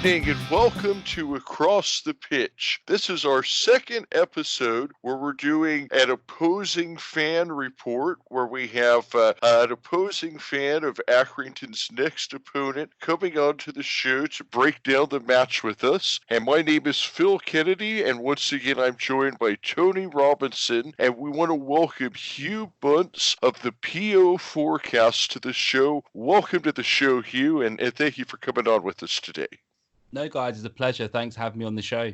evening and welcome to Across the Pitch. This is our second episode where we're doing an opposing fan report where we have an opposing fan of Accrington's next opponent coming onto the show to break down the match with us. And my name is Phil Kennedy, and once again I'm joined by Tony Robinson, and we want to welcome Hugh Bunce of the PO4 cast to the show. Welcome to the show, Hugh, and thank you for coming on with us today. No, guys, it's a pleasure. Thanks for having me on the show.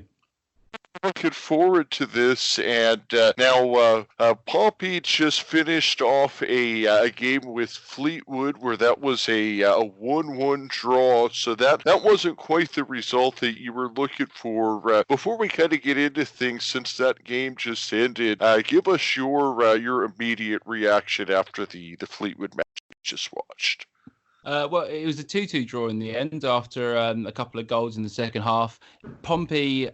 Looking forward to this, and now Pompey just finished off a game with Fleetwood where that was a 1-1 draw, so that wasn't quite the result that you were looking for. Before we kind of get into things, since that game just ended, give us your immediate reaction after the Fleetwood match we just watched. Well, it was a 2-2 draw in the end after a couple of goals in the second half. Pompey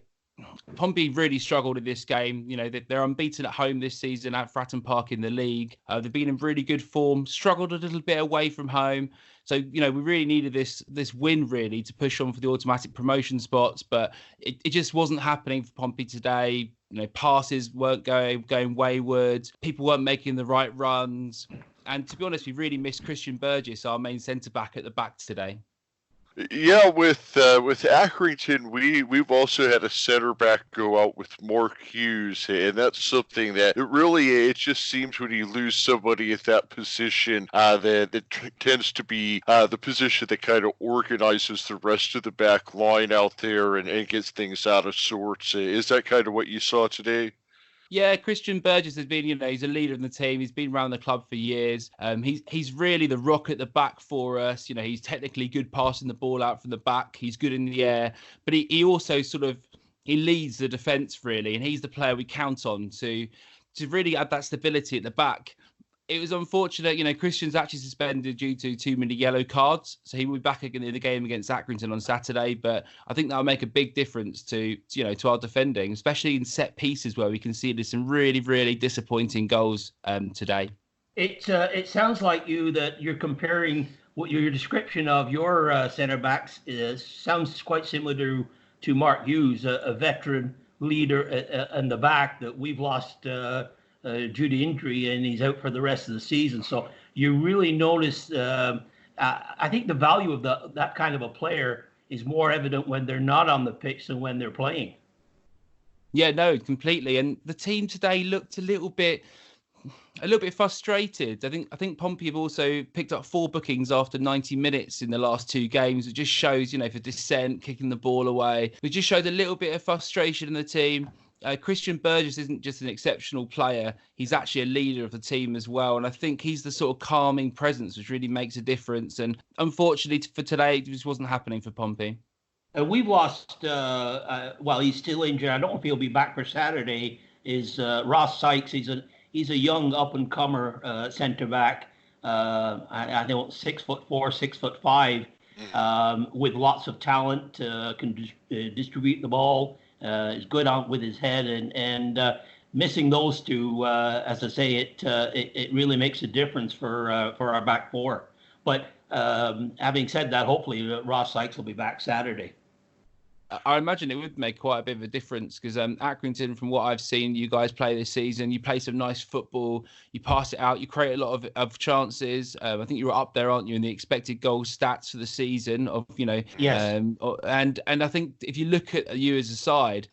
really struggled in this game. You know, they're unbeaten at home this season at Fratton Park in the league. They've been in really good form, struggled a little bit away from home. So, you know, we really needed this win, really, to push on for the automatic promotion spots. But it just wasn't happening for Pompey today. You know, passes weren't going wayward. People weren't making the right runs. And to be honest, we really missed Christian Burgess, our main centre-back, at the back today. Yeah, with Accrington, we've also had a center back go out with Mark Hughes, and that's something that it just seems when you lose somebody at that position, that it tends to be the position that kind of organizes the rest of the back line out there and gets things out of sorts. Is that kind of what you saw today? Yeah, Christian Burgess has been, he's a leader in the team. He's been around the club for years. He's really the rock at the back for us. You know, he's technically good passing the ball out from the back. He's good in the air, but he also he leads the defence really, and he's the player we count on to really add that stability at the back. It was unfortunate, Christian's actually suspended due to too many yellow cards. So he will be back again in the game against Accrington on Saturday. But I think that'll make a big difference to our defending, especially in set pieces where we can see there's some really, really disappointing goals today. It sounds like you're comparing what your description of your centre backs sounds quite similar to Mark Hughes, a veteran leader in the back that we've lost due to injury, and he's out for the rest of the season. So you really notice, I think the value of that kind of a player is more evident when they're not on the pitch than when they're playing. Yeah, no, completely. And the team today looked a little bit frustrated. I think Pompey have also picked up 4 bookings after 90 minutes in the last 2 games. It just shows, for dissent, kicking the ball away. It just showed a little bit of frustration in the team. Christian Burgess isn't just an exceptional player. He's actually a leader of the team as well. And I think he's the sort of calming presence which really makes a difference. And unfortunately for today, it just wasn't happening for Pompey. We've lost, he's still injured. I don't know if he'll be back for Saturday, is Ross Sykes. He's a young up-and-comer centre-back. I think 6'4", 6'5", with lots of talent, can distribute the ball. Is good out with his head, and missing those two, as I say, it really makes a difference for our back four. But having said that, hopefully Ross Sykes will be back Saturday. I imagine it would make quite a bit of a difference because Accrington, from what I've seen you guys play this season, you play some nice football, you pass it out, you create a lot of chances. I think you were up there, aren't you, in the expected goal stats for the season of, Yes. And I think if you look at you as a side,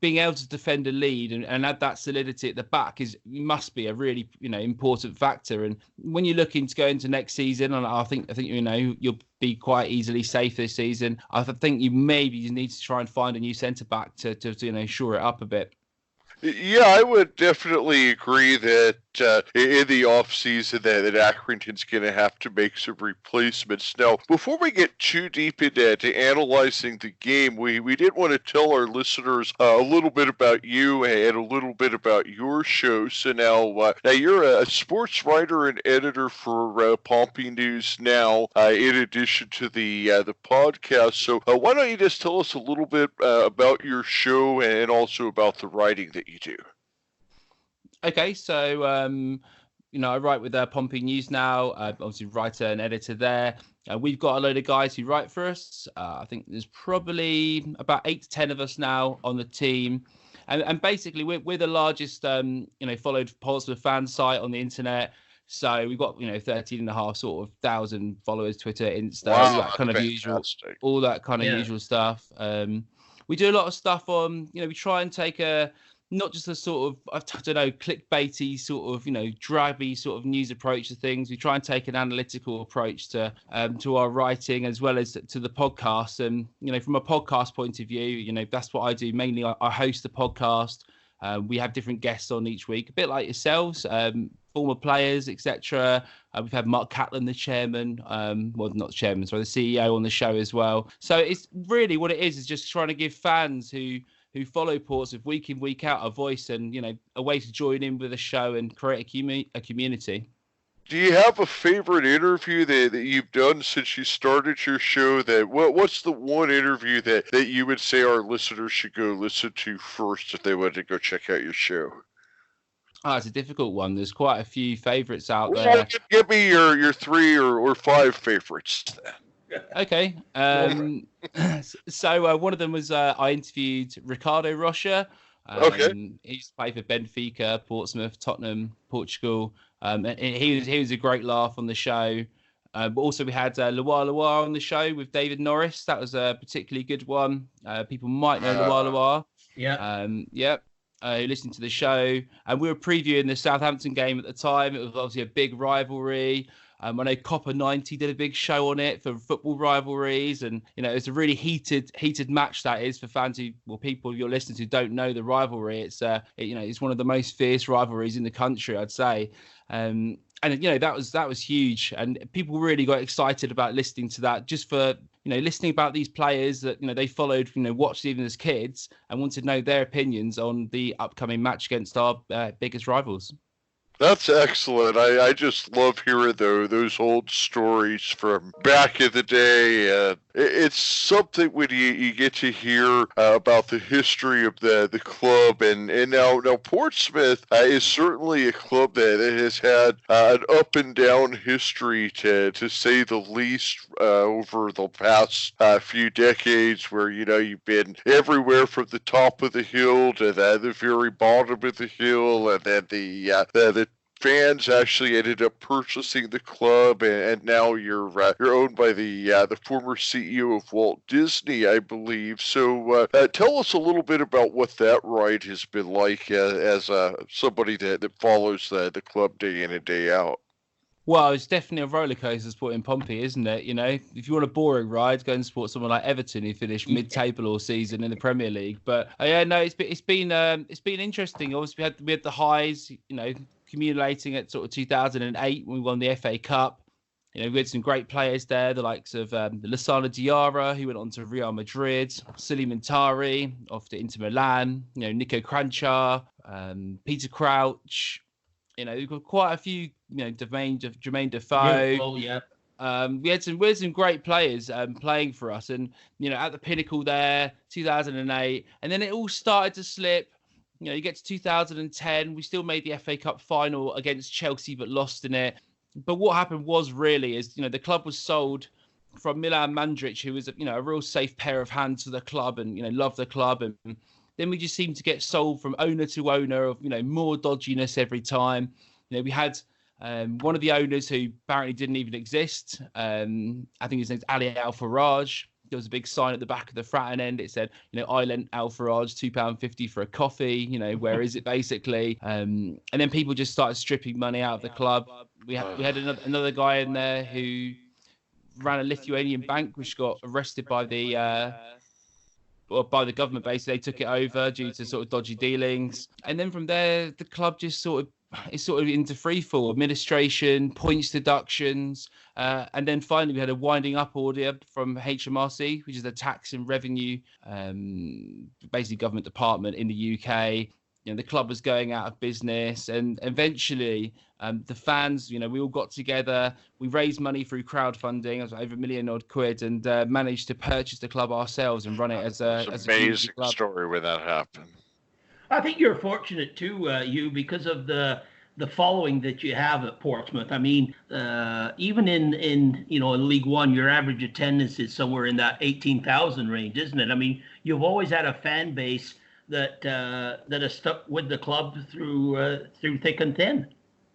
being able to defend a lead and add that solidity at the back must be a really, important factor. And when you're looking to go into next season, and I think you'll be quite easily safe this season. I think you need to try and find a new centre back to shore it up a bit. Yeah, I would definitely agree that in the off-season that Accrington's going to have to make some replacements. Now, before we get too deep into analyzing the game, we did want to tell our listeners a little bit about you and a little bit about your show. So now you're a sports writer and editor for Pompey News Now, in addition to the podcast. So why don't you just tell us a little bit about your show and also about the writing that you do? Okay, so I write with Pompey News Now, obviously writer and editor there. We've got a load of guys who write for us. I think there's probably about 8 to 10 of us now on the team. And basically, we're the largest, followed Portsmouth fan site on the internet. So we've got, 13,500 followers, Twitter, Insta, all that kind of usual stuff. We do a lot of stuff on, we try and take not just a sort of, I don't know, clickbaity sort of, drabby sort of news approach to things. We try and take an analytical approach to our writing as well as to the podcast. And, from a podcast point of view, that's what I do. Mainly I host the podcast. We have different guests on each week, a bit like yourselves, former players, etc. We've had Mark Catlin, the chairman, not the chairman, sorry, the CEO on the show as well. So it's really what it is just trying to give fans who follow Portsmouth week in, week out a voice and, a way to join in with the show and create a community. Do you have a favorite interview that you've done since you started your show? What's the one interview that you would say our listeners should go listen to first if they want to go check out your show? Oh, it's a difficult one. There's quite a few favorites out there. Give me your 3 or 5 favorites then. Okay. So one of them was I interviewed Ricardo Rocha. He used to play for Benfica, Portsmouth, Tottenham, Portugal. And he was a great laugh on the show. But also we had Loire on the show with David Norris. That was a particularly good one. People might know Loire. Yeah. Who listened to the show. And we were previewing the Southampton game at the time. It was obviously a big rivalry. I know Copper 90 did a big show on it for football rivalries, and it's a really heated match that is for fans people you're listening to don't know the rivalry. It's it's one of the most fierce rivalries in the country, I'd say. And that was huge, and people really got excited about listening to that, just for listening about these players that they followed, watched even as kids, and wanted to know their opinions on the upcoming match against our biggest rivals. That's excellent. I just love hearing those old stories from back in the day. It's something when you get to hear about the history of the club. And now Portsmouth is certainly a club that has had an up and down history, to say the least, over the past few decades, where, you've been everywhere from the top of the hill to the very bottom of the hill. And then the fans actually ended up purchasing the club, and now you're owned by the former CEO of Walt Disney, I believe. So tell us a little bit about what that ride has been like as somebody that follows the club day in and day out. Well, it's definitely a roller coaster supporting Pompey, isn't it? If you want a boring ride, go and support someone like Everton, who finished mid-table all season in the Premier League. But it's been interesting. Obviously, we had the highs, accumulating at sort of 2008 when we won the FA Cup. We had some great players there, the likes of Lassana Diarra, who went on to Real Madrid, Suleiman Tari off to Inter Milan, Nico Kranjčar, Peter Crouch. We've got quite a few, Jermaine Defoe. We had some great players playing for us, and at the pinnacle there, 2008, and then it all started to slip. You get to 2010, we still made the FA Cup final against Chelsea, but lost in it. But what happened was the club was sold from Milan Mandrić, who was a real safe pair of hands for the club and loved the club, and then we just seemed to get sold from owner to owner of more dodginess every time. We had one of the owners who apparently didn't even exist. I think his name's Ali Al Faraj. There was a big sign at the back of the Fratton end. It said, I lent Al Faraj £2.50 for a coffee. Where is it basically? And then people just started stripping money out of the club. We had another guy in there who ran a Lithuanian bank, which got arrested by the government. Basically, they took it over due to sort of dodgy dealings. And then from there, the club just it's sort of into freefall, administration, points deductions, and then finally we had a winding up order from HMRC, which is the tax and revenue, basically government department in the UK. The club was going out of business, and eventually the fans, we all got together. We raised money through crowdfunding. It was over £1 million and managed to purchase the club ourselves and run it as a amazing story when that happened. I think you're fortunate too, Hugh, because of the the following that you have at Portsmouth. I mean, even in League One, your average attendance is somewhere in that 18,000 range, isn't it? I mean, you've always had a fan base that has stuck with the club through thick and thin.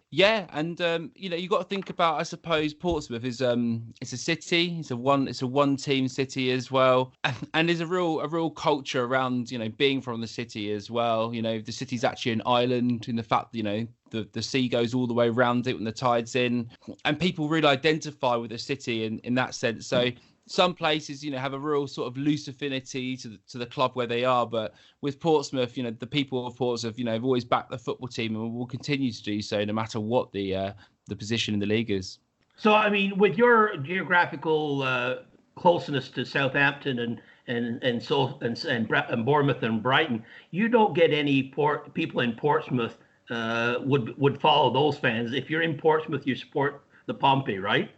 Yeah, and you got to think about, I suppose, Portsmouth is it's a city, it's a one team city as well, and there's a real culture around being from the city as well. The city's actually an island in the fact the sea goes all the way around it when the tide's in, and people really identify with the city in that sense. So some places, have a real sort of loose affinity to the club where they are. But with Portsmouth, the people of Portsmouth, have always backed the football team and will continue to do so no matter what the position in the league is. So, I mean, with your geographical closeness to Southampton and Bournemouth and Brighton, you don't get any people in Portsmouth would follow those fans. If you're in Portsmouth, you support the Pompey, right?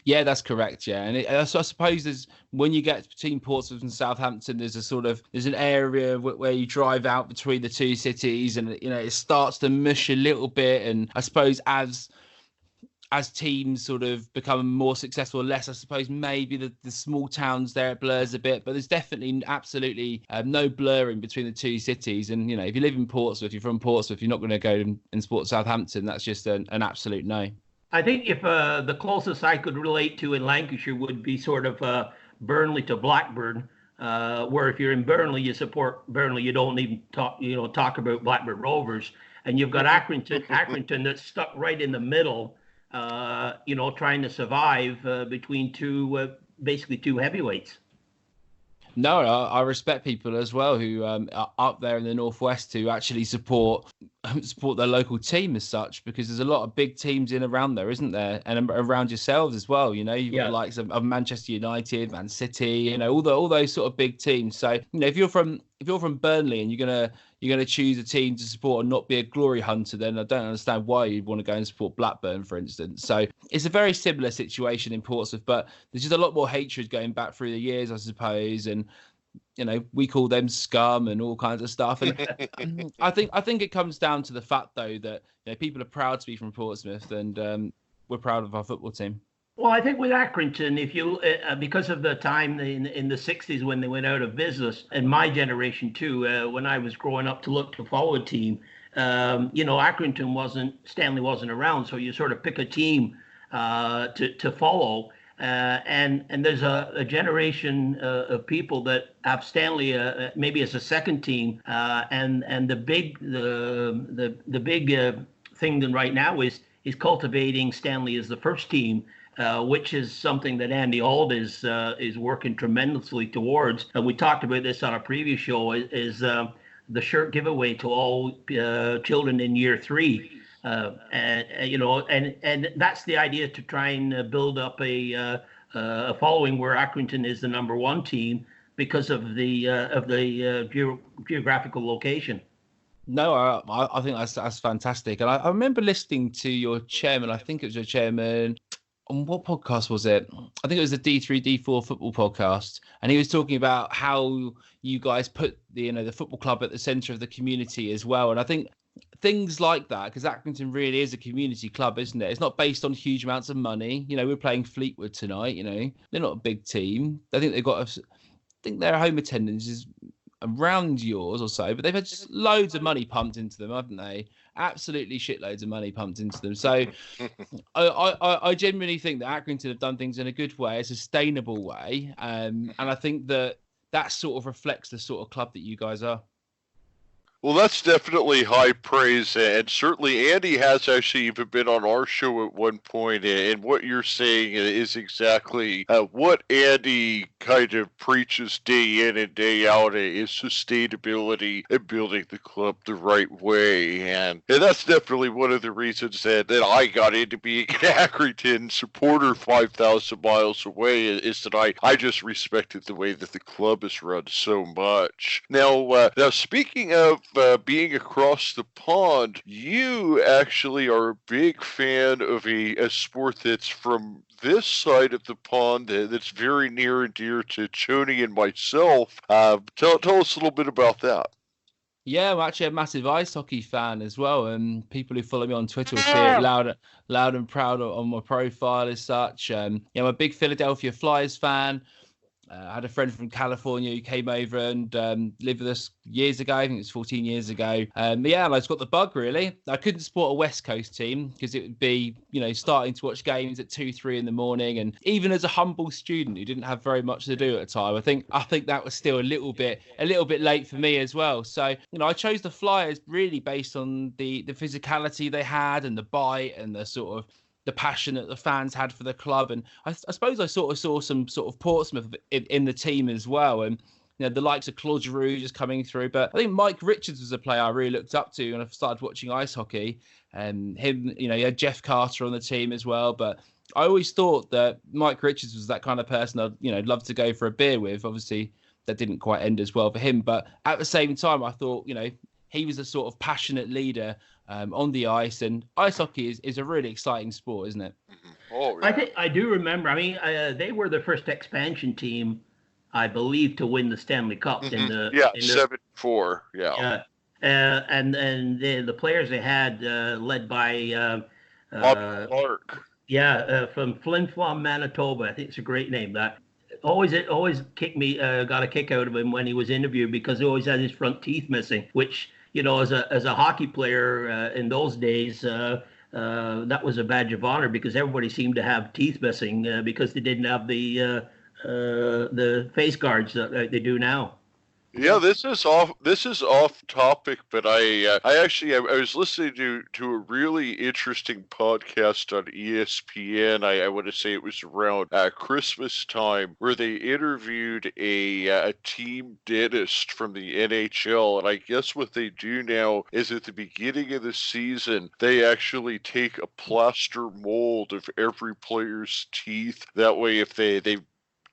Yeah, that's correct. Yeah, and so I suppose when you get between Portsmouth and Southampton, there's an area where you drive out between the two cities, and it starts to mush a little bit. And I suppose as teams sort of become more successful, less, I suppose maybe the small towns there it blurs a bit, but there's definitely absolutely no blurring between the two cities. And if you live in Portsmouth, you're from Portsmouth, you're not going to go and support Southampton. That's just an absolute no. I think if the closest I could relate to in Lancashire would be sort of Burnley to Blackburn, where if you're in Burnley, you support Burnley. You don't even talk about Blackburn Rovers. And you've got Accrington that's stuck right in the middle, trying to survive between basically two heavyweights. No, I respect people as well who are up there in the northwest who actually support their local team as such, because there's a lot of big teams in around there, isn't there? And around yourselves as well. You've got the likes of Manchester United, Man City, all those sort of big teams. So if you're from Burnley and you're gonna choose a team to support and not be a glory hunter, then I don't understand why you'd want to go and support Blackburn, for instance. So it's a very similar situation in Portsmouth, but there's just a lot more hatred going back through the years, I suppose, and we call them scum and all kinds of stuff. And I think it comes down to the fact though that people are proud to be from Portsmouth, and we're proud of our football team. Well, I think with Accrington, if you because of the time in the 60s when they went out of business, and my generation too, when I was growing up to look to follow a team, Stanley wasn't around, so you sort of pick a team to follow. And there's a generation of people that have Stanley maybe as a second team, and the big thing right now is cultivating Stanley as the first team. Which is something that Andy Auld is working tremendously towards. And we talked about this on a previous show, is the shirt giveaway to all children in year 3. And that's the idea, to try and build up a following where Accrington is the number one team because of the geographical location. No, I think that's fantastic. And I remember listening to your chairman. I think it was your chairman. On what podcast was it? I think it was the D3, D4 football podcast. And he was talking about how you guys put the football club at the centre of the community as well. And I think things like that, because Accrington really is a community club, isn't it? It's not based on huge amounts of money. We're playing Fleetwood tonight, they're not a big team. I think their home attendance is around yours or so, but they've had just loads of money pumped into them, haven't they? Absolutely shitloads of money pumped into them. So I genuinely think that Accrington have done things in a good way, a sustainable way. And I think that sort of reflects the sort of club that you guys are. Well, that's definitely high praise, and certainly Andy has actually even been on our show at one point, and what you're saying is exactly what Andy kind of preaches day in and day out, is sustainability and building the club the right way, and that's definitely one of the reasons that I got into being an Accrington supporter 5,000 miles away, is that I just respected the way that the club is run so much. Now speaking of being across the pond, you actually are a big fan of a sport that's from this side of the pond that's very near and dear to Choni and myself. Tell us a little bit about that. Yeah, I'm actually a massive ice hockey fan as well, and people who follow me on Twitter will see it loud and proud on my profile as such. Yeah, I'm a big Philadelphia Flyers fan. I had a friend from California who came over and lived with us years ago. I think it was 14 years ago. But yeah, I just got the bug, really. I couldn't support a West Coast team because it would be, starting to watch games at 2, 3 in the morning. And even as a humble student who didn't have very much to do at the time, I think that was still a little bit late for me as well. So, I chose the Flyers really based on the physicality they had and the bite and the sort of the passion that the fans had for the club. And I suppose I sort of saw some sort of Portsmouth in the team as well. And, the likes of Claude Giroux just coming through. But I think Mike Richards was a player I really looked up to when I started watching ice hockey. And him, you had Jeff Carter on the team as well. But I always thought that Mike Richards was that kind of person I'd love to go for a beer with. Obviously, that didn't quite end as well for him. But at the same time, I thought, he was a sort of passionate leader on the ice, and ice hockey is a really exciting sport, isn't it? Oh, yeah. I do remember. I mean, they were the first expansion team, I believe, to win the Stanley Cup in the 7-4. Yeah. And the players they had led by Bob Clark. From Flin Flon, Manitoba. I think it's a great name. That always got a kick out of him when he was interviewed because he always had his front teeth missing, which, as a hockey player in those days, that was a badge of honor because everybody seemed to have teeth missing because they didn't have the face guards that they do now. Yeah, this is off topic, but I was listening to a really interesting podcast on ESPN. I want to say it was around Christmas time where they interviewed a team dentist from the NHL, and I guess what they do now is at the beginning of the season they actually take a plaster mold of every player's teeth. That way, if they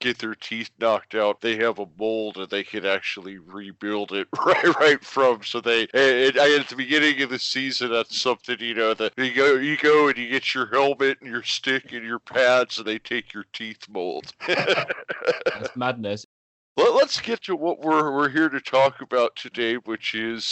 get their teeth knocked out, they have a mold and they can actually rebuild it right from. So at the beginning of the season, that's something, that you go and you get your helmet and your stick and your pads and they take your teeth mold. That's madness. Let's get to what we're here to talk about today, which is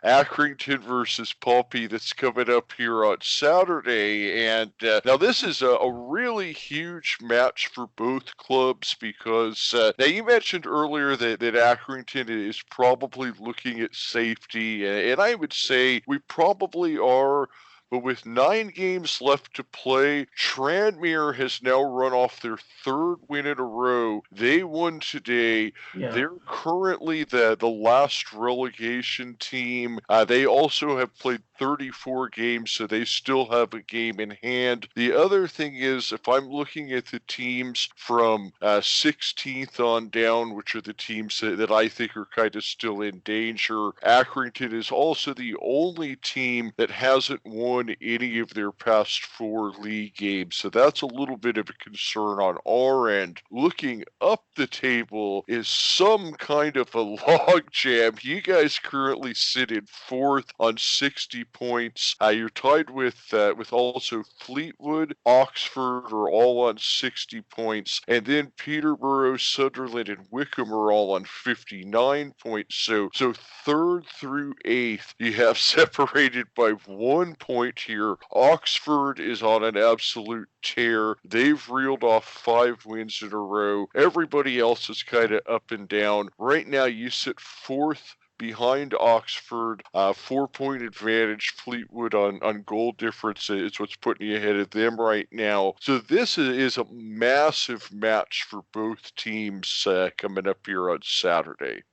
Accrington versus Pompey that's coming up here on Saturday. And now this is a really huge match for both clubs because now you mentioned earlier that Accrington is probably looking at safety, and I would say we probably are. But with 9 games left to play, Tranmere has now run off their 3rd win in a row. They won today. Yeah. They're currently the last relegation team. They also have played 34 games, so they still have a game in hand. The other thing is, if I'm looking at the teams from 16th on down, which are the teams that I think are kind of still in danger, Accrington is also the only team that hasn't won any of their past 4 league games. So that's a little bit of a concern on our end. Looking up the table is some kind of a logjam. You guys currently sit in 4th on 60 points. You're tied with also Fleetwood, Oxford are all on 60 points, and then Peterborough, Sunderland, and Wickham are all on 59 points. So 3rd through 8th, you have separated by 1 point here. Oxford is on an absolute tear. They've reeled off 5 wins in a row. Everybody else is kind of up and down. Right now, you sit 4th behind Oxford, 4-point advantage. Fleetwood on goal difference is what's putting you ahead of them right now. So this is a massive match for both teams coming up here on Saturday.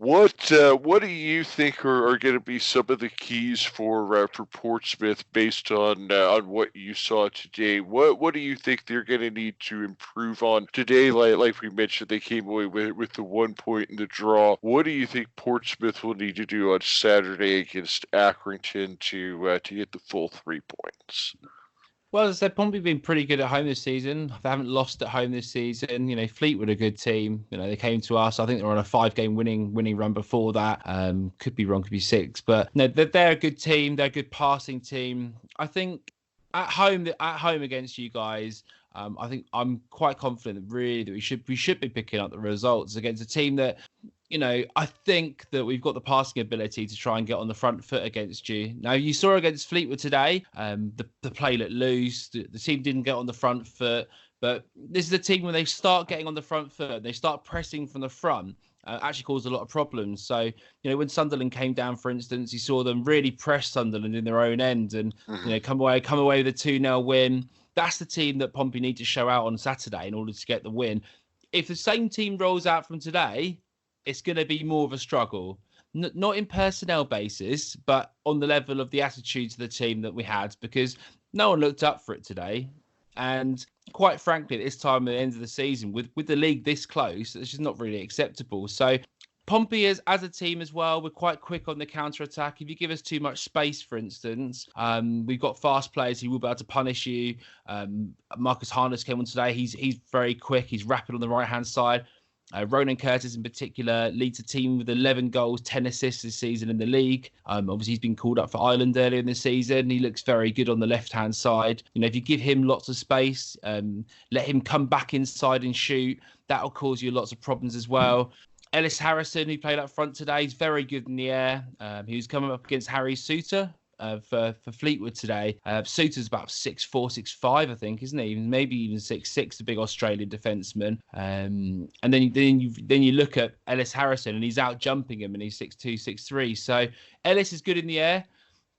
What do you think are going to be some of the keys for Portsmouth based on what you saw today? What do you think they're going to need to improve on today? Like we mentioned, they came away with the 1 point in the draw. What do you think Portsmouth will need to do on Saturday against Accrington to get the full 3 points? Well, as I said, Pompey have been pretty good at home this season. They haven't lost at home this season. Fleetwood are a good team. They came to us. I think they were on a 5-game winning run before that. Could be wrong, could be 6. But no, they're a good team. They're a good passing team. I think at home against you guys, I think I'm quite confident really that we should be picking up the results against a team that, I think that we've got the passing ability to try and get on the front foot against you. Now, you saw against Fleetwood today, the play let loose, the team didn't get on the front foot. But this is a team when they start getting on the front foot, they start pressing from the front, actually caused a lot of problems. So, when Sunderland came down, for instance, you saw them really press Sunderland in their own end and, come away with a 2-0 win. That's the team that Pompey need to show out on Saturday in order to get the win. If the same team rolls out from today, it's going to be more of a struggle. Not in personnel basis, but on the level of the attitude to the team that we had, because no one looked up for it today. And quite frankly, at this time at the end of the season, with the league this close, it's just not really acceptable. So Pompey as a team as well, we're quite quick on the counter-attack. If you give us too much space, for instance, we've got fast players who will be able to punish you. Marcus Harness came on today. He's very quick. He's rapid on the right-hand side. Ronan Curtis in particular leads a team with 11 goals, 10 assists this season in the league. Obviously, he's been called up for Ireland earlier in the season. He looks very good on the left-hand side. If you give him lots of space, let him come back inside and shoot, that'll cause you lots of problems as well. Ellis Harrison, who played up front today, is very good in the air. He was coming up against Harry Suter for Fleetwood today. Suter's about 6'4", 6'5", I think, isn't he? Maybe even 6'6", the big Australian defenseman. And then you look at Ellis Harrison, and he's out jumping him, and he's 6'2", 6'3". So Ellis is good in the air,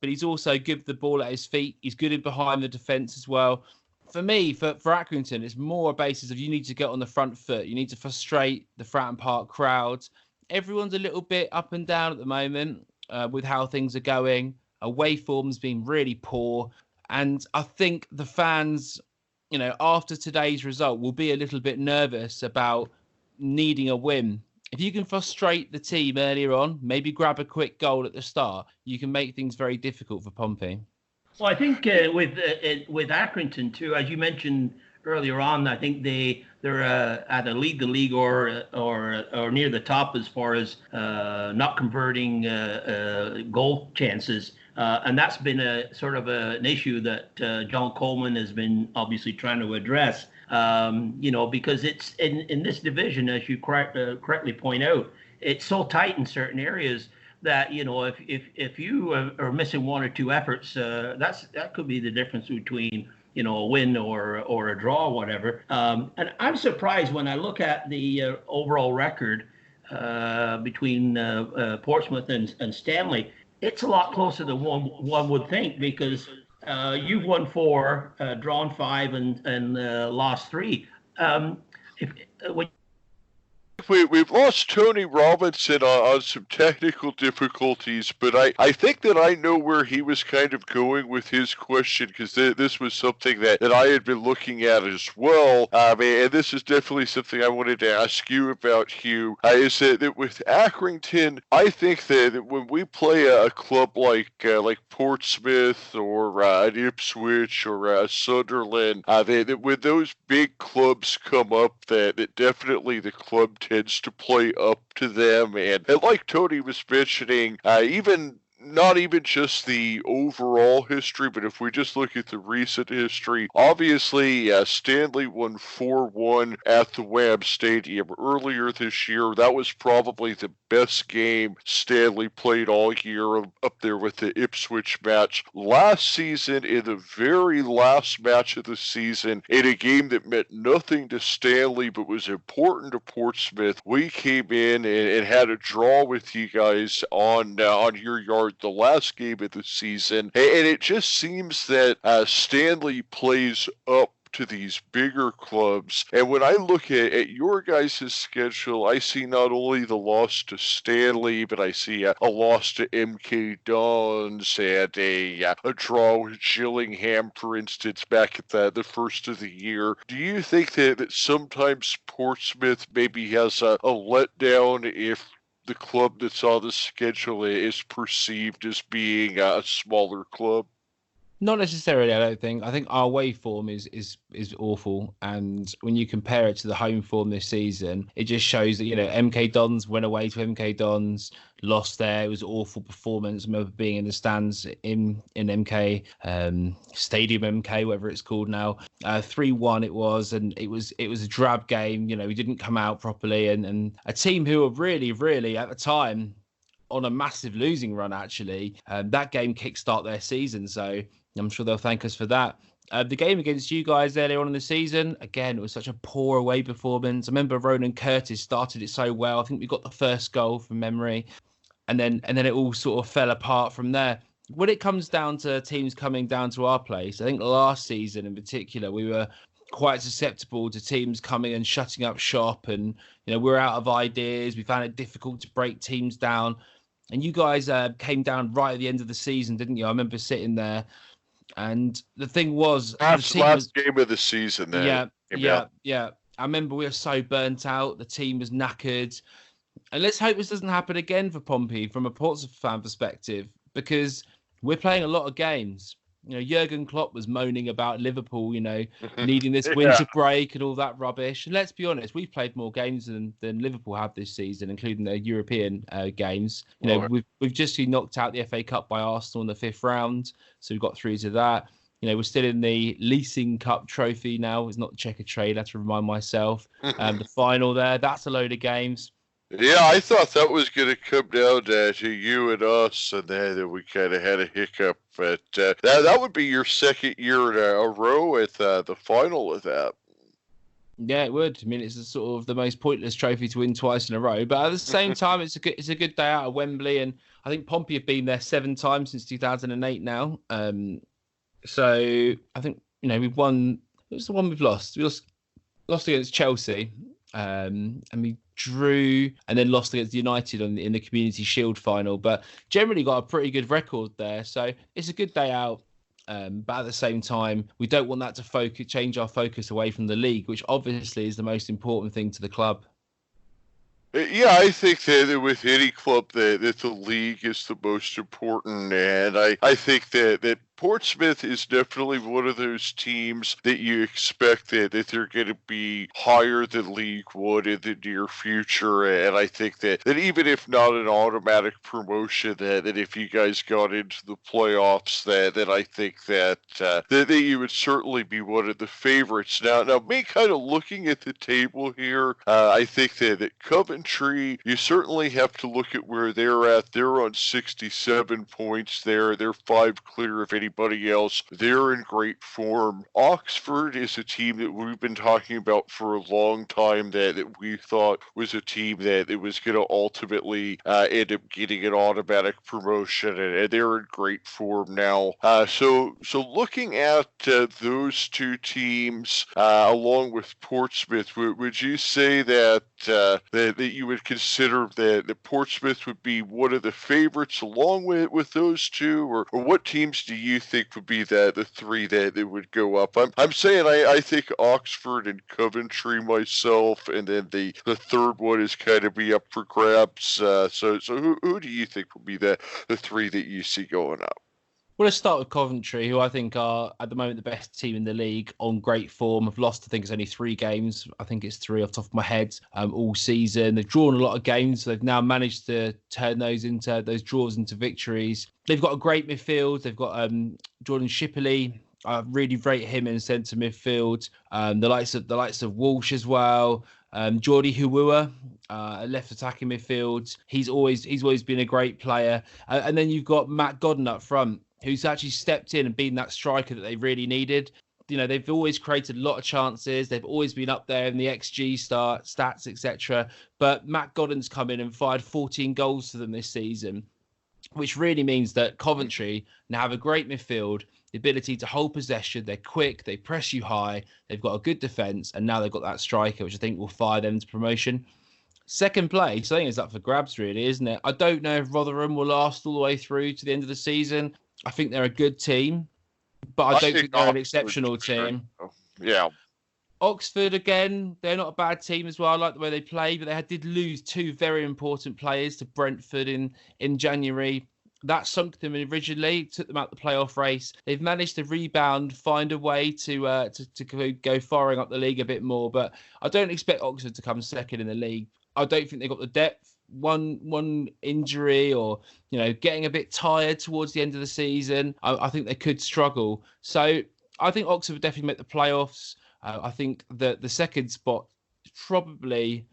but he's also good with the ball at his feet. He's good in behind the defence as well. For me, for Accrington, it's more a basis of you need to get on the front foot. You need to frustrate the Fratton Park crowds. Everyone's a little bit up and down at the moment with how things are going. Away form's been really poor. And I think the fans, after today's result, will be a little bit nervous about needing a win. If you can frustrate the team earlier on, maybe grab a quick goal at the start, you can make things very difficult for Pompey. Well, I think with Accrington too, as you mentioned earlier on, I think they're at a league or near the top as far as not converting goal chances, and that's been a sort of an issue that John Coleman has been obviously trying to address. Because it's in this division, as you correctly point out, it's so tight in certain areas that if you are missing one or two efforts, that could be the difference between a win or a draw or whatever. And I'm surprised when I look at the overall record between Portsmouth and Stanley. It's a lot closer than one would think, because you've won 4, drawn 5, and lost 3. We've lost Tony Robinson on some technical difficulties, but I think that I know where he was kind of going with his question, because this was something that I had been looking at as well. And this is definitely something I wanted to ask you about, Hugh, is that with Accrington, I think that when we play a club like Portsmouth or an Ipswich or Sunderland, that when those big clubs come up, that definitely the club tends to play up to them. And like Tony was mentioning, not even just the overall history, but if we just look at the recent history, obviously Stanley won 4-1 at the Wham Stadium earlier this year. That was probably the best game Stanley played all year, up there with the Ipswich match. Last season, in the very last match of the season, in a game that meant nothing to Stanley but was important to Portsmouth, we came in and had a draw with you guys on your yard the last game of the season, and it just seems that Stanley plays up to these bigger clubs. And when I look at your guys' schedule, I see not only the loss to Stanley, but I see a loss to MK Dons and a draw with Gillingham, for instance, back at the first of the year. Do you think that sometimes Portsmouth maybe has a letdown if the club that's on the schedule is perceived as being a smaller club? Not necessarily, I don't think. I think our away form is awful, and when you compare it to the home form this season, it just shows that MK Dons went away to MK Dons, lost there. It was an awful performance. I remember being in the stands in MK Stadium MK, whatever it's called now. 3-1 it was, and it was a drab game. We didn't come out properly, and a team who were really at the time on a massive losing run. Actually, that game kickstart their season, so I'm sure they'll thank us for that. The game against you guys earlier on in the season, again, it was such a poor away performance. I remember Ronan Curtis started it so well. I think we got the first goal from memory, and then it all sort of fell apart from there. When it comes down to teams coming down to our place, I think last season in particular, we were quite susceptible to teams coming and shutting up shop, and we're out of ideas. We found it difficult to break teams down, and you guys came down right at the end of the season, didn't you? I remember sitting there. And the thing was, last game of the season. Then yeah. I remember we were so burnt out. The team was knackered, and let's hope this doesn't happen again for Pompey from a Portsmouth fan perspective, because we're playing a lot of games. Jurgen Klopp was moaning about Liverpool, needing this winter break and all that rubbish. And let's be honest, we've played more games than Liverpool have this season, including their European games. We've just been knocked out the FA Cup by Arsenal in the 5th round, so we've got through to that. We're still in the Leasing Cup trophy now. It's not the Checker Trade, I have to remind myself. The final there, that's a load of games. Yeah, I thought that was going to come down to you and us, and then we kind of had a hiccup. But that would be your second year in a row at the final of that. Yeah, it would. I mean, it's sort of the most pointless trophy to win twice in a row. But at the same time, it's a good day out of Wembley, and I think Pompey have been there 7 times since 2008 now. So I think we've won. What was the one we've lost? We lost against Chelsea. And we drew and then lost against United in the Community Shield final, but generally got a pretty good record there, so it's a good day out. But at the same time, we don't want that to change our focus away from the league, which obviously is the most important thing to the club. Yeah, I think that with any club that the league is the most important, and I think that Portsmouth is definitely one of those teams that you expect that they're going to be higher than League One in the near future. And I think that even if not an automatic promotion, that if you guys got into the playoffs, that I think that you would certainly be one of the favorites. Now me kind of looking at the table here, I think that Coventry, you certainly have to look at where they're at. They're on 67 points there. They're 5 clear of anybody else. They're in great form. Oxford is a team that we've been talking about for a long time that we thought was a team that it was going to ultimately end up getting an automatic promotion, and they're in great form now. So looking at those two teams along with Portsmouth, would you say that you would consider that Portsmouth would be one of the favorites along with those two, or what teams do you think would be the 3 that would go up? I'm saying I think Oxford and Coventry myself, and then the third one is kind of be up for grabs. So who do you think would be the 3 that you see going up? Well, let's start with Coventry, who I think are at the moment the best team in the league, on great form. Have lost, I think it's only 3 games. I think it's 3 off the top of my head all season. They've drawn a lot of games. So they've now managed to turn those draws into victories. They've got a great midfield. They've got Jordan Shipley. I really rate him in centre midfield. The likes of Walsh as well. Jordi Huwa, left attacking midfield. He's always been a great player. And then you've got Matt Godden up front, who's actually stepped in and been that striker that they really needed. They've always created a lot of chances. They've always been up there in the XG stats, etc. But Matt Godden's come in and fired 14 goals for them this season, which really means that Coventry now have a great midfield, the ability to hold possession. They're quick, they press you high, they've got a good defence, and now they've got that striker, which I think will fire them to promotion. Second place, I think it's up for grabs, really, isn't it? I don't know if Rotherham will last all the way through to the end of the season. I think they're a good team, but I don't think they're an exceptional team. Yeah. Oxford, again, they're not a bad team as well. I like the way they play, but they did lose 2 very important players to Brentford in January. That sunk them originally, took them out the playoff race. They've managed to rebound, find a way to go firing up the league a bit more. But I don't expect Oxford to come second in the league. I don't think they've got the depth. One injury, or getting a bit tired towards the end of the season, I think they could struggle. So I think Oxford would definitely make the playoffs. I think that the second spot is probably,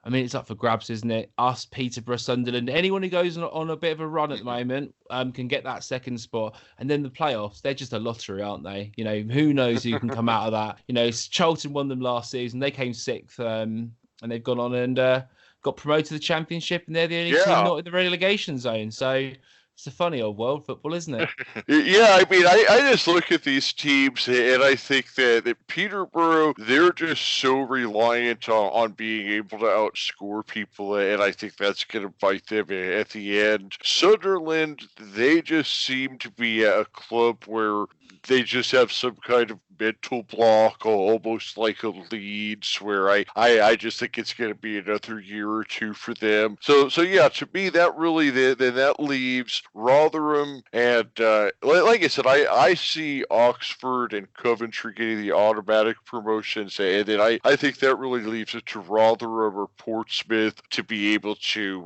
I mean, it's up for grabs, isn't it? Us, Peterborough, Sunderland, anyone who goes on a bit of a run at the moment can get that second spot. And then the playoffs, they're just a lottery, aren't they? Who knows who can come out of that? Charlton won them last season. They came sixth, and they've gone on and got promoted to the Championship, and they're the only team not in the relegation zone. So it's a funny old world, football, isn't it? Yeah, I mean, I just look at these teams and I think that Peterborough, they're just so reliant on being able to outscore people, and I think that's going to bite them at the end. Sunderland, they just seem to be a club where they just have some kind of mental block, almost like a Leeds, where I just think it's going to be another year or two for them. So yeah, to me, that really then that leaves Rotherham, and like I said, I see Oxford and Coventry getting the automatic promotions, and then I think that really leaves it to Rotherham or Portsmouth to be able to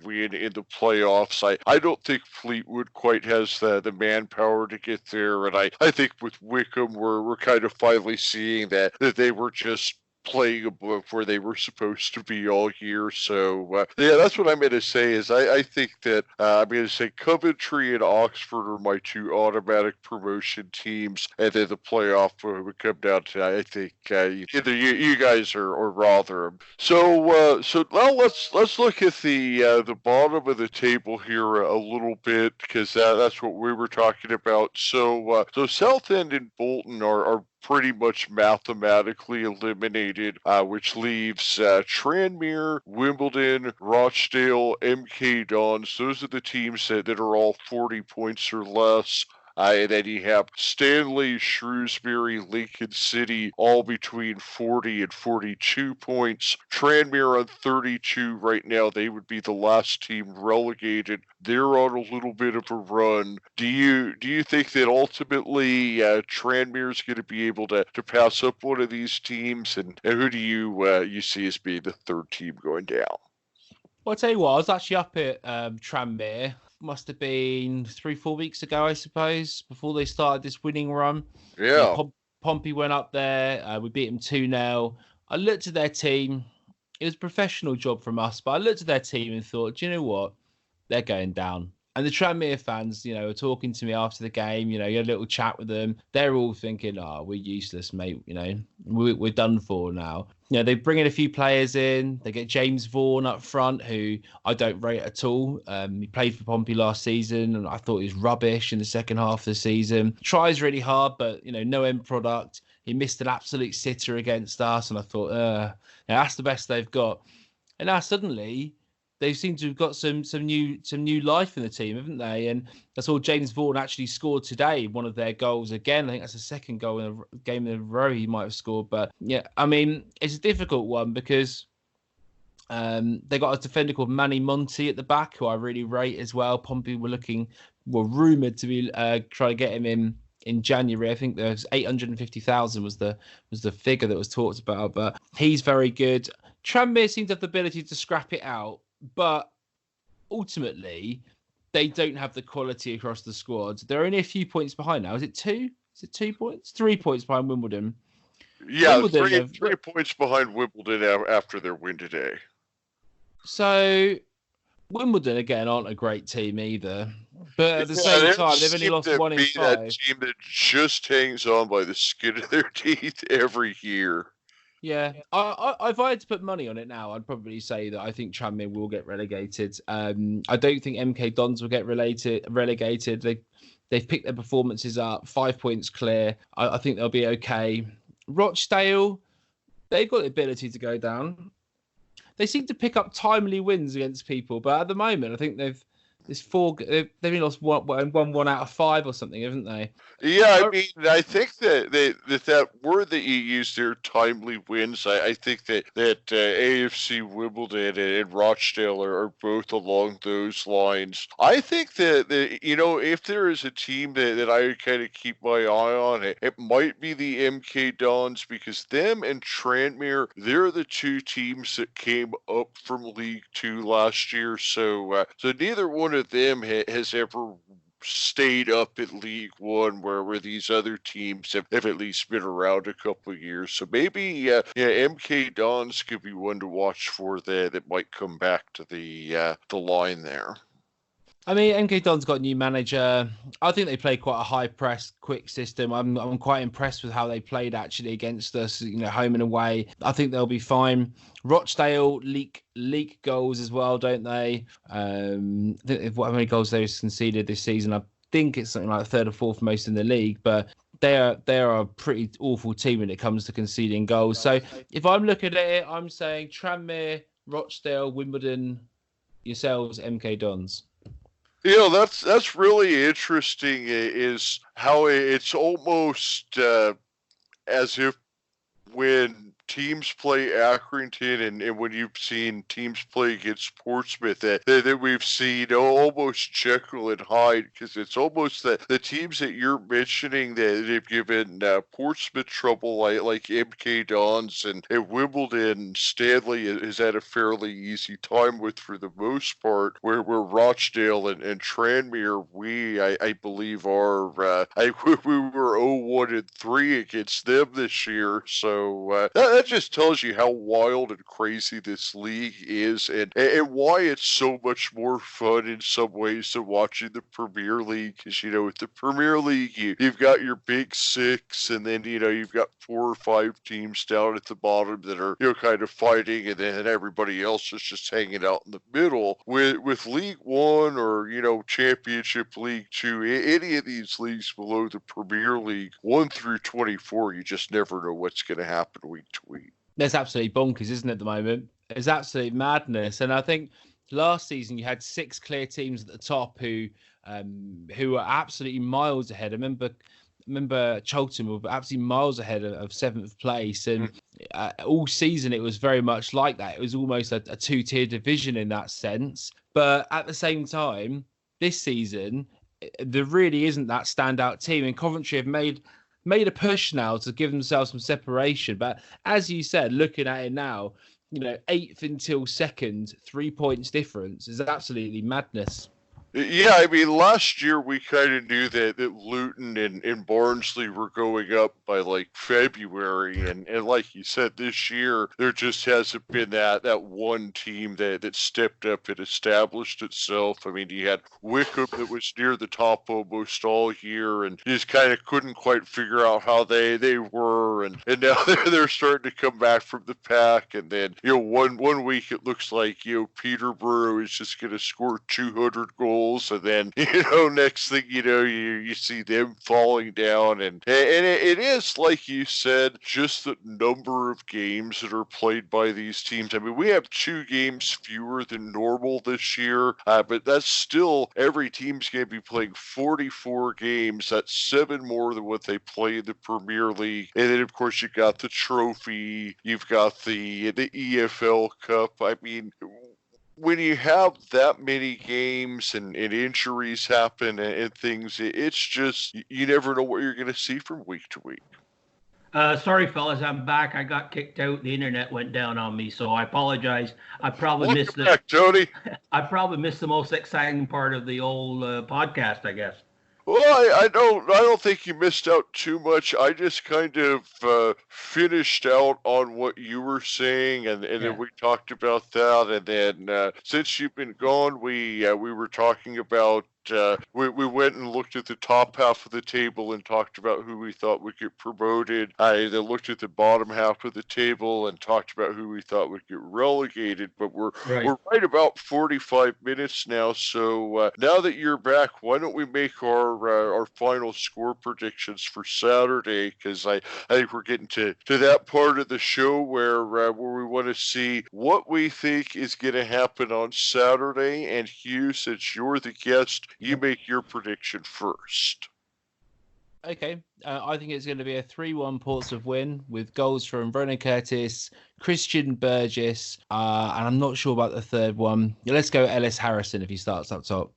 win in the playoffs. I don't think Fleetwood quite has the manpower to get there, and I think with Wickham we're kind of finally seeing that they were just playing above where they were supposed to be all year. So yeah, that's what I'm going to say. Is I think that I'm going to say Coventry and Oxford are my two automatic promotion teams, and then the playoff would come down to, I think, either you guys or Rotherham. So now let's look at the bottom of the table here a little bit, because that's what we were talking about. So Southend and Bolton are pretty much mathematically eliminated, which leaves Tranmere, Wimbledon, Rochdale, MK Dons. Those are the teams that are all 40 points or less. And then you have Stanley, Shrewsbury, Lincoln City, all between 40 and 42 points. Tranmere on 32 right now. They would be the last team relegated. They're on a little bit of a run. Do you think that ultimately Tranmere is going to be able to pass up one of these teams? And who do you see as being the third team going down? Well, I'll tell you what, I was actually up at Tranmere. Must have been 3-4 weeks ago, I suppose, before they started this winning run. Yeah. Pompey went up there. We beat them 2-0. I looked at their team. It was a professional job from us, but I looked at their team and thought, do you know what? They're going down. And the Tranmere fans, were talking to me after the game. You had a little chat with them. They're all thinking, we're useless, mate. We're done for now. They bring in a few players in. They get James Vaughan up front, who I don't rate at all. He played for Pompey last season, and I thought he was rubbish in the second half of the season. Tries really hard, but, no end product. He missed an absolute sitter against us, and I thought, that's the best they've got. And now suddenly they seem to have got some new life in the team, haven't they? And I saw James Vaughan actually scored today, one of their goals again. I think that's the second goal in a game in a row he might have scored. But yeah, I mean, it's a difficult one because they got a defender called Manny Monti at the back, who I really rate as well. Pompey were rumoured to be trying to get him in January. I think there was 850,000 was the figure that was talked about. But he's very good. Tranmere seems to have the ability to scrap it out, but ultimately they don't have the quality across the squad. They're only a few points behind now. Is it 2? Is it 2 points? 3 points behind Wimbledon. Yeah, Wimbledon, 3 points behind Wimbledon after their win today. So Wimbledon again aren't a great team either, but at the same time they've only lost 1 in 5. That team that just hangs on by the skin of their teeth every year. Yeah, if I had to put money on it now, I'd probably say that I think Tranmere will get relegated. I don't think MK Dons will get relegated. They've picked their performances up, 5 points clear. I think they'll be okay. Rochdale, they've got the ability to go down. They seem to pick up timely wins against people, but at the moment, I think It's four. They've only lost one out of five or something, haven't they? Yeah, I mean, I think that word that you used there, timely wins. I think that AFC Wimbledon and Rochdale are both along those lines. I think that if there is a team that I would kind of keep my eye on, it might be the MK Dons, because them and Tranmere, they're the two teams that came up from League Two last year. So neither one of them has ever stayed up at League One, where these other teams have at least been around a couple of years. So maybe MK Dons could be one to watch for that might come back to the line there. I mean, MK Don's got a new manager. I think they play quite a high press, quick system. I'm quite impressed with how they played actually against us, home and away. I think they'll be fine. Rochdale leak goals as well, don't they? I think how many goals they've conceded this season? I think it's something like third or fourth most in the league, but they are a pretty awful team when it comes to conceding goals. So if I'm looking at it, I'm saying Tranmere, Rochdale, Wimbledon, yourselves, MK Dons. That's really interesting, is how it's almost as if when teams play Accrington and when you've seen teams play against Portsmouth, that we've seen almost Jekyll and Hyde, because it's almost that the teams that you're mentioning that have given Portsmouth trouble, like MK Dons and Wimbledon, Stanley has had a fairly easy time with for the most part, where Rochdale and Tranmere, I believe are, we were 0-1-3 against them this year. So that just tells you how wild and crazy this league is, and why it's so much more fun in some ways than watching the Premier League. Because with the Premier League, you've got your big six, and then you've got 4 or 5 teams down at the bottom that are kind of fighting, and then everybody else is just hanging out in the middle. With League One or Championship League Two, any of these leagues below the Premier League 1 through 24, you just never know what's going to happen week to week. That's absolutely bonkers, isn't it, at the moment? It's absolute madness. And I think last season you had 6 clear teams at the top who were absolutely miles ahead. I remember Charlton were absolutely miles ahead of 7th place. And all season it was very much like that. It was almost a 2-tier division in that sense. But at the same time, this season, there really isn't that standout team. And Coventry have made a push now to give themselves some separation. But as you said, looking at it now, 8th until 2nd, 3 points difference is absolutely madness. Yeah, I mean, last year we kind of knew that Luton and Barnsley were going up by like February, and like you said, this year there just hasn't been that one team that stepped up and established itself. I mean, you had Wickham that was near the top almost all year, and you just kind of couldn't quite figure out how they were, and now they're starting to come back from the pack, and then one week it looks like Peterborough is just going to score 200 goals. And then, next thing you see them falling down. And it is, like you said, just the number of games that are played by these teams. I mean, we have 2 games fewer than normal this year, but that's still, every team's going to be playing 44 games. That's 7 more than what they play in the Premier League. And then, of course, you've got the trophy. You've got the EFL Cup. I mean, when you have that many games and injuries happen and things, it's just, you never know what you're going to see from week to week. Sorry, fellas, I'm back. I got kicked out. The internet went down on me, so I apologize. I probably missed Tony. I probably missed the most exciting part of the old podcast, I guess. Well, I don't think you missed out too much. I just kind of finished out on what you were saying, and then we talked about that. And then since you've been gone, we were talking about we went and looked at the top half of the table and talked about who we thought would get promoted. I then looked at the bottom half of the table and talked about who we thought would get relegated. But we're right about 45 minutes now. So now that you're back, why don't we make our final score predictions for Saturday? Because I think we're getting to that part of the show where we want to see what we think is going to happen on Saturday. And Hugh, since you're the guest, you make your prediction first. Okay, I think it's going to be a 3-1 Portsmouth win with goals from Ronan Curtis, Christian Burgess, and I'm not sure about the third one. Let's go Ellis Harrison if he starts up top.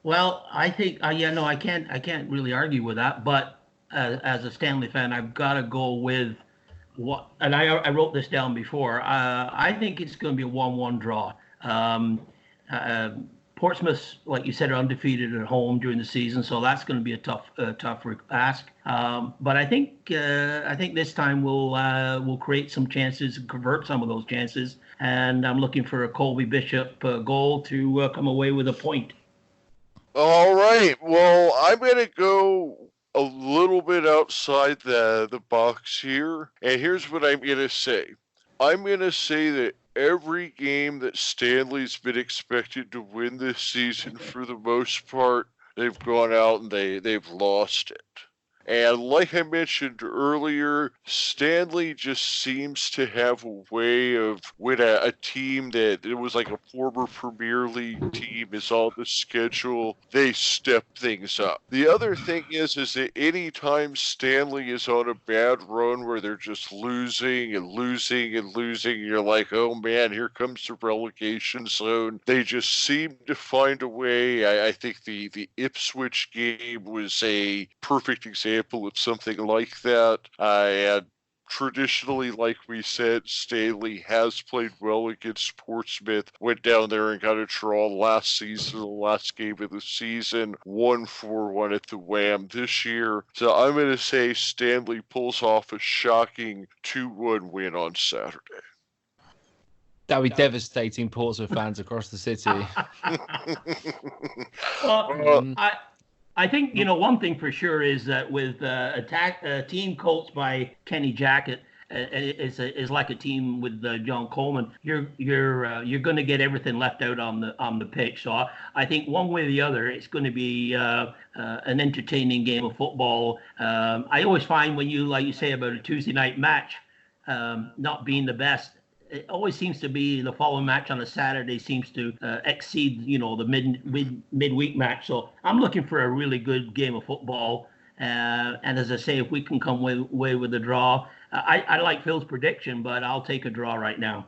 Well, I think I can't really argue with that. But as a Stanley fan, I've got to go with what, and I wrote this down before. I think it's going to be a 1-1 draw. Portsmouth, like you said, are undefeated at home during the season, so that's going to be a tough ask. But I think this time we'll create some chances, convert some of those chances, and I'm looking for a Colby Bishop goal to come away with a point. All right. Well, I'm going to go a little bit outside the box here, and here's what I'm going to say. I'm going to say that every game that Stanley's been expected to win this season, for the most part, they've gone out and they've lost it. And like I mentioned earlier, Stanley just seems to have a way of, when a team that it was like a former Premier League team is on the schedule, they step things up. The other thing is that any time Stanley is on a bad run where they're just losing and losing and losing, you're like, oh man, here comes the relegation zone. They just seem to find a way. I think the Ipswich game was a perfect example of something like that. And traditionally, like we said, Stanley has played well against Portsmouth. Went down there and got a draw last season, the last game of the season. 1-4-1 at the Wham this year. So I'm going to say Stanley pulls off a shocking 2-1 win on Saturday. That would be devastating Portsmouth fans across the city. I think, one thing for sure is that with a team coached by Kenny Jackett is like a team with John Coleman. You're going to get everything left out on the pitch. So I think one way or the other, it's going to be an entertaining game of football. I always find when you, like you say about a Tuesday night match not being the best, it always seems to be the following match on a Saturday seems to exceed, the midweek match. So I'm looking for a really good game of football. And as I say, if we can come away with a draw, I like Phil's prediction, but I'll take a draw right now.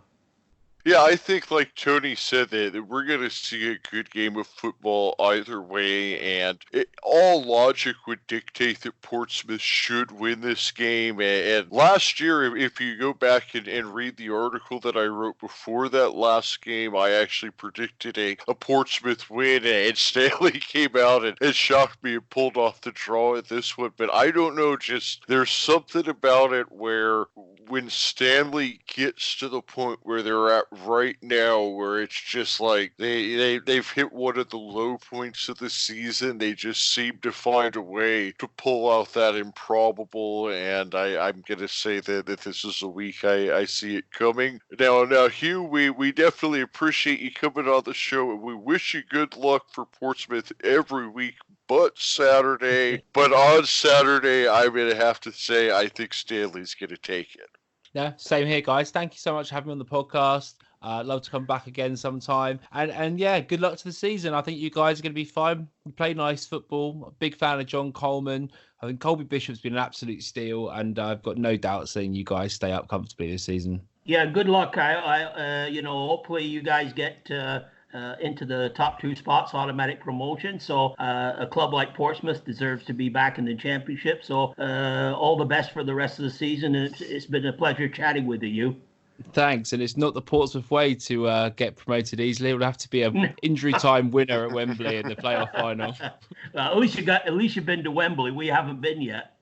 Yeah, I think like Tony said that we're going to see a good game of football either way, and all logic would dictate that Portsmouth should win this game. And last year, if you go back and read the article that I wrote before that last game, I actually predicted a Portsmouth win, and Stanley came out and shocked me and pulled off the draw at this one. But I don't know, just there's something about it where when Stanley gets to the point where they're at right now, where it's just like they've hit one of the low points of the season, they just seem to find a way to pull out that improbable, and I'm going to say that this is a week I see it coming. Now, Hugh, we definitely appreciate you coming on the show, and we wish you good luck for Portsmouth every week but Saturday. But on Saturday, I'm going to have to say I think Stanley's going to take it. Yeah, same here, guys. Thank you so much for having me on the podcast. Love to come back again sometime. And yeah, good luck to the season. I think you guys are going to be fine. We play nice football. I'm a big fan of John Coleman. I think Colby Bishop's been an absolute steal, and I've got no doubt seeing you guys stay up comfortably this season. Yeah, good luck. I hopefully you guys get into the top two spots, automatic promotion. So a club like Portsmouth deserves to be back in the championship. So all the best for the rest of the season. It's been a pleasure chatting with you. Thanks, and it's not the Portsmouth way to get promoted easily. It would have to be an injury time winner at Wembley in the playoff final. Well, at least you've been to Wembley. We haven't been yet.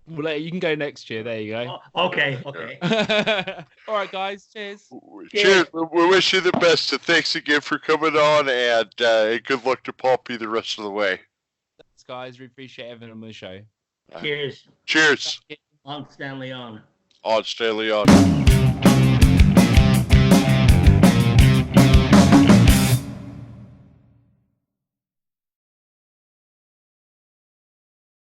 Well, you can go next year. There you go. Oh, okay. All right, guys. Cheers. Cheers. We wish you the best, and thanks again for coming on, and good luck to Pompey the rest of the way. Thanks, guys. We appreciate having him on the show. Cheers. Cheers. On Stanley on. On Stanley on.